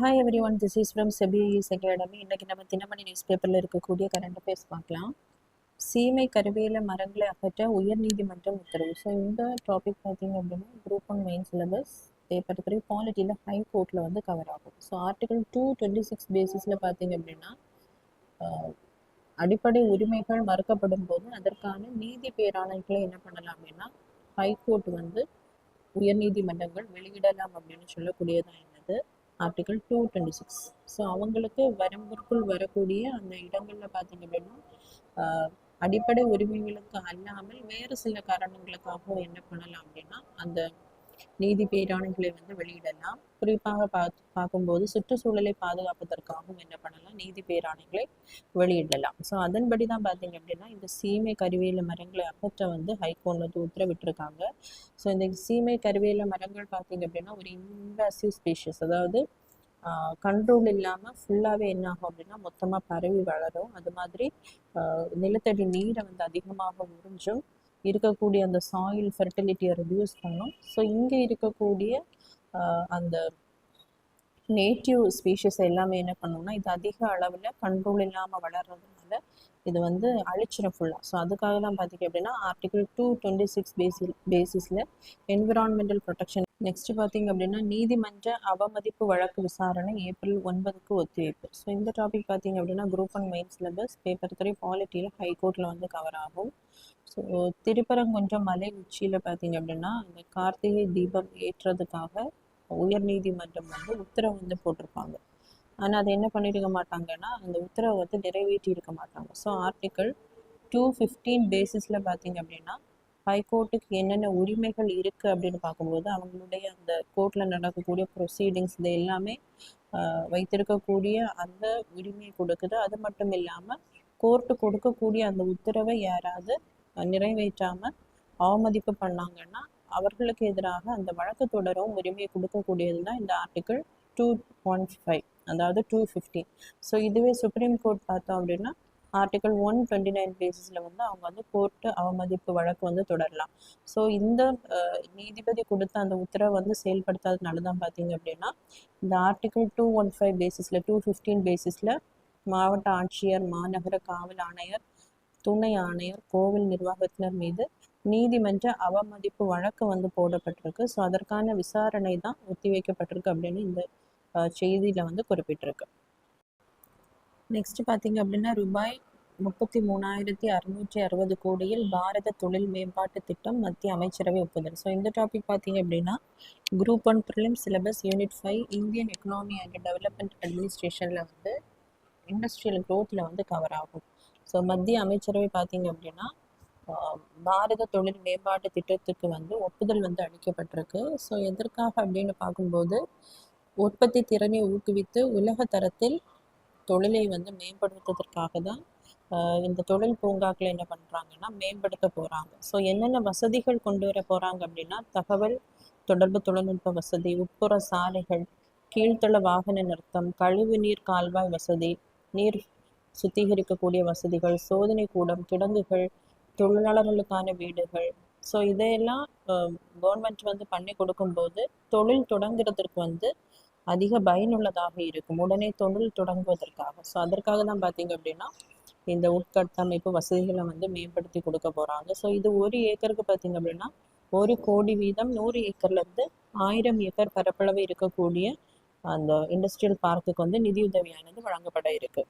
Hi everyone, this is from செபிஇஸ் academy. இன்றைக்கி நம்ம தினமணி நியூஸ் பேப்பரில் இருக்கக்கூடிய கரண்ட் அஃபேர்ஸ் பார்க்கலாம். சீமை கருவேல மரங்களை அகற்ற உயர்நீதிமன்றம் உத்தரவு. ஸோ இந்த டாபிக் பார்த்தீங்க அப்படின்னா குரூப் 1 மெயின் சிலபஸ் பேப்பர் 3 பாலிட்டியில் ஹை கோர்ட்டில் வந்து கவர் ஆகும். ஸோ ஆர்டிகல் 226 பேசிஸில் பார்த்தீங்க அப்படின்னா அடிப்படை உரிமைகள் மறுக்கப்படும் போது அதற்கான நீதி பேராணைகளை என்ன பண்ணலாம் அப்படின்னா ஹைகோர்ட் வந்து உயர்நீதிமன்றங்கள் வெளியிடலாம் அப்படின்னு சொல்லக்கூடியதான் என்னது ஆர்டிகல் 226. ஸோ அவங்களுக்கு வரம்பிற்குள் வரக்கூடிய அந்த இடங்களில் பார்த்தீங்க அப்படின்னா அடிப்படை உரிமைகளுக்கு அல்லாமல் வேறு சில காரணங்களுக்காகவும் என்ன பண்ணலாம் அப்படின்னா அந்த நீதி பேராணைகளை வந்து வெளியிடலாம். குறிப்பாக பார்க்கும்போது சுற்றுச்சூழலை பாதுகாப்பதற்காகவும் என்ன பண்ணலாம், நீதி பேராணைகளை வெளியிடலாம். ஸோ அதன்படி தான் பார்த்தீங்க அப்படின்னா இந்த சீமை கருவேல மரங்களை அகற்ற வந்து ஹைகோர்ட் வந்து உத்தரவிட்டிருக்காங்க. ஸோ இந்த சீமை கருவேல மரங்கள் பார்த்தீங்க அப்படின்னா ஒரு இன்வாசிவ் ஸ்பீஷிஸ், அதாவது கண்ட்ரோல் இல்லாமல் ஃபுல்லாகவே என்ன ஆகும் அப்படின்னா மொத்தமாக பரவி வளரும். அது மாதிரி நிலத்தடி நீரை வந்து அதிகமாக உறிஞ்சும், இருக்கக்கூடிய அந்த சாயில் ஃபெர்டிலிட்டியை ரெடியூஸ் பண்ணும். ஸோ இங்கே இருக்கக்கூடிய அந்த நேட்டிவ் ஸ்பீஷிஸ் எல்லாமே என்ன பண்ணணும்னா இது அதிக அளவில் கண்ட்ரோல் இல்லாமல் வளர்றதுனால இது வந்து அழிச்சிடும் ஃபுல்லாக. ஸோ அதுக்காக தான் பார்த்தீங்க அப்படின்னா ஆர்டிகல் 226 பேசிஸில் என்விரான்மெண்டல் ப்ரொடெக்ஷன். நெக்ஸ்ட் பார்த்தீங்க அப்படின்னா நீதிமன்ற அவமதிப்பு வழக்கு விசாரணை ஏப்ரல் 9 ஒத்திவைப்பு. ஸோ இந்த டாபிக் பார்த்தீங்க அப்படின்னா குரூப் 1 மெயின் சிலபஸ் பேப்பர் 3 பாலிட்டியில் ஹைகோர்ட்டில் வந்து கவர் ஆகும். ஸோ திருப்பரங்குன்றம் மலை உச்சியில் பார்த்தீங்க அப்படின்னா இந்த கார்த்திகை தீபம் ஏற்றுறதுக்காக உயர்நீதிமன்றம் வந்து உத்தரவு வந்து போட்டிருப்பாங்க. ஆனால் அதை என்ன பண்ணியிருக்க மாட்டாங்கன்னா அந்த உத்தரவை வந்து நிறைவேற்றி இருக்க மாட்டாங்க. ஸோ ஆர்டிக்கல் 215 பேசிஸில் பார்த்தீங்க அப்படின்னா ஹைகோர்ட்டுக்கு என்னென்ன உரிமைகள் இருக்குது அப்படின்னு பார்க்கும்போது அவங்களுடைய அந்த கோர்ட்டில் நடக்கக்கூடிய ப்ரொசீடிங்ஸ் இது எல்லாமே வைத்திருக்கக்கூடிய அந்த உரிமையை கொடுக்குது. அது மட்டும் இல்லாமல் கோர்ட்டு கொடுக்கக்கூடிய அந்த உத்தரவை யாராவது நிறைவேற்றாமல் அவமதிப்பு பண்ணாங்கன்னா அவர்களுக்கு எதிராக அந்த வழக்கு தொடரவும் உரிமையை கொடுக்கக்கூடியது தான் இந்த ஆர்டிக்கிள் 215, அதாவது 215. ஸோ இதுவே சுப்ரீம் கோர்ட் பார்த்தோம் அப்படின்னா ஆர்டிகல் 129 பேசிஸில் வந்து அவங்க வந்து கோர்ட்டு அவமதிப்பு வழக்கு வந்து தொடரலாம். ஸோ இந்த நீதிபதி கொடுத்த அந்த உத்தரவை வந்து செயல்படுத்தாதனால தான் பார்த்தீங்க அப்படின்னா இந்த ஆர்டிகல் 215 பேசிஸில் 215 பேசிஸில் மாவட்ட ஆட்சியர், மாநகர காவல் ஆணையர், துணை ஆணையர், கோவில் நிர்வாகத்தினர் மீது நீதிமன்ற அவமதிப்பு வழக்கு வந்து போடப்பட்டிருக்கு. ஸோ அதற்கான விசாரணை தான் ஒத்திவைக்கப்பட்டிருக்கு அப்படின்னு இந்த செய்தியில் வந்து குறிப்பிட்டிருக்கு. நெக்ஸ்ட் பார்த்தீங்க அப்படின்னா ரூபாய் 33,660 கோடியில் பாரத தொழில் மேம்பாட்டு திட்டம் மத்திய அமைச்சரவை ஒப்புதல். ஸோ இந்த டாபிக் பார்த்தீங்க அப்படின்னா group 1 prelim syllabus unit 5 Indian economy and development அட்மினிஸ்ட்ரேஷனில் வந்து இண்டஸ்ட்ரியல் க்ரோத்தில் வந்து கவர் ஆகும். ஸோ மத்திய அமைச்சரவை பார்த்தீங்க அப்படின்னா பாரத தொழில் மேம்பாட்டு திட்டத்துக்கு வந்து ஒப்புதல் வந்து அளிக்கப்பட்டிருக்கு. ஸோ எதற்காக அப்படின்னு பார்க்கும்போது உற்பத்தி திறனை ஊக்குவித்து உலக தரத்தில் தொழிலை வந்து மேம்படுத்துவதற்காக தான் இந்த தொழில் பூங்காக்களை என்ன பண்ணுறாங்கன்னா மேம்படுத்த போகிறாங்க. ஸோ என்னென்ன வசதிகள் கொண்டு வர போகிறாங்க அப்படின்னா தகவல் தொடர்பு தொழில்நுட்ப வசதி, உட்புற சாலைகள், கீழ்த்தள வாகன நிறுத்தம், கழிவு நீர் கால்வாய் வசதி, நீர் சுத்திகரிக்கக்கூடிய வசதிகள், சோதனை கூடம், கிடங்குகள், தொழிலாளர்களுக்கான வீடுகள். ஸோ இதையெல்லாம் கவர்மெண்ட் வந்து பண்ணி கொடுக்கும்போது தொழில் தொடங்குறதுக்கு வந்து அதிக பயனுள்ளதாக இருக்கும், உடனே தொழில் தொடங்குவதற்காக. ஸோ அதற்காக தான் பார்த்தீங்க அப்படின்னா இந்த உட்கட்டமைப்பு வசதிகளை வந்து மேம்படுத்தி கொடுக்க போகிறாங்க. ஸோ இது 1 ஏக்கருக்கு பார்த்தீங்க அப்படின்னா 1 கோடி வீதம் 100 ஏக்கர்லேருந்து 1000 ஏக்கர் பரப்பளவு இருக்கக்கூடிய அந்த இண்டஸ்ட்ரியல் பார்க்குக்கு வந்து நிதியுதவியானது வழங்கப்பட இருக்கு.